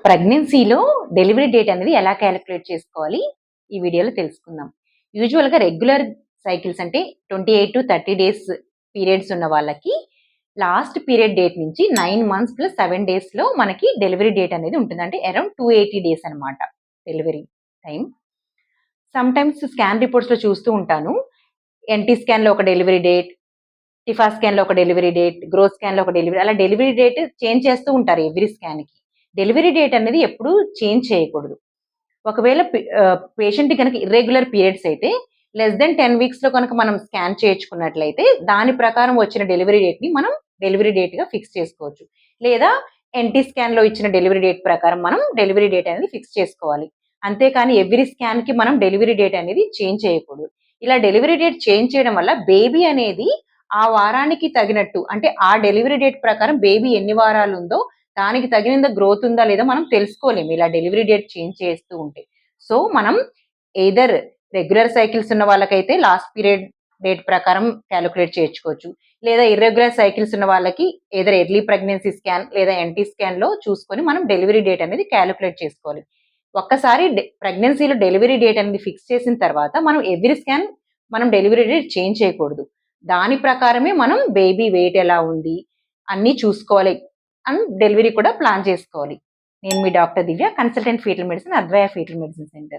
ప్రెగ్నెన్సీలో delivery date అనేది ఎలా క్యాలిక్యులేట్ చేసుకోవాలి ఈ వీడియోలో తెలుసుకుందాం. యూజువల్‌గా రెగ్యులర్ సైకిల్స్ అంటే 28-30 డేస్ పీరియడ్స్ ఉన్న వాళ్ళకి లాస్ట్ పీరియడ్ డేట్ నుంచి 9 మంత్స్ ప్లస్ 7 డేస్‌లో మనకి డెలివరీ డేట్ అనేది ఉంటుంది. అంటే అరౌండ్ 280 డేస్ అన్నమాట డెలివరీ టైం. సమ్‌టైమ్స్ స్కాన్ రిపోర్ట్స్‌లో చూస్తూ ఉంటాను. ఎన్‌టీ స్కాన్‌లో ఒక డెలివరీ డేట్, టిఫా స్కాన్‌లో ఒక డెలివరీ డేట్, గ్రో స్కాన్‌లో ఒక డెలివరీ అలా డెలివరీ డేట్ చేంజ్ చేస్తూ ఉంటారు ఎవ్రీ స్కాన్‌కి. డెలివరీ డేట్ అనేది ఎప్పుడూ చేంజ్ చేయకూడదు. ఒకవేళ పేషెంట్ గనక ఇర్రెగ్యులర్ పీరియడ్స్ అయితే లెస్ దెన్ 10 వీక్స్‌లో కనుక మనం స్కాన్ చేయించుకున్నట్లయితే దాని ప్రకారం వచ్చిన డెలివరీ డేట్‌ని మనం డెలివరీ డేట్‌గా ఫిక్స్ చేసుకోవచ్చు. లేదా ఎన్‌టీ స్కాన్‌లో ఇచ్చిన డెలివరీ డేట్ ప్రకారం మనం డెలివరీ డేట్ అనేది ఫిక్స్ చేసుకోవాలి. అంతేకాని ఎవ్రీ స్కాన్‌కి మనం డెలివరీ డేట్ అనేది చేంజ్ చేయకూడదు. ఇలా డెలివరీ డేట్ చేంజ్ చేయడం వల్ల బేబీ అనేది ఆ వారానికి తగినట్టు అంటే ఆ డెలివరీ డేట్ ప్రకారం బేబీ ఎన్ని వారాలుందో దానికి తగినంత గ్రోత్ ఉందా లేదా మనం తెలుసుకోలేము ఇలా డెలివరీ డేట్ చేంజ్ చేస్తూ ఉంటే. సో, మనం ఎయిదర్ రెగ్యులర్ సైకిల్స్ ఉన్న వాళ్ళకైతే లాస్ట్ పీరియడ్ డేట్ ప్రకారం క్యాలిక్యులేట్ చేయించుకోవచ్చు. లేదా ఇర్రెగ్యులర్ సైకిల్స్ ఉన్న వాళ్ళకి ఎయిదర్ ఎర్లీ ప్రెగ్నెన్సీ స్కాన్ లేదా ఎన్‌టీ స్కాన్‌లో చూసుకొని మనం డెలివరీ డేట్ అనేది క్యాలిక్యులేట్ చేసుకోవాలి. ఒక్కసారి ప్రెగ్నెన్సీలో డెలివరీ డేట్ అనేది ఫిక్స్ చేసిన తర్వాత మనం ఎవ్రీ స్కాన్ మనం డెలివరీ డేట్ చేంజ్ చేయకూడదు. దాని ప్రకారమే మనం బేబీ వెయిట్ ఎలా ఉంది అన్నీ చూసుకోవాలి. అండ్ డెలివరీ కూడా ప్లాన్ చేసుకోవాలి. నేను మీ doctor Divya, consultant fetal medicine, Advaya fetal medicine centre.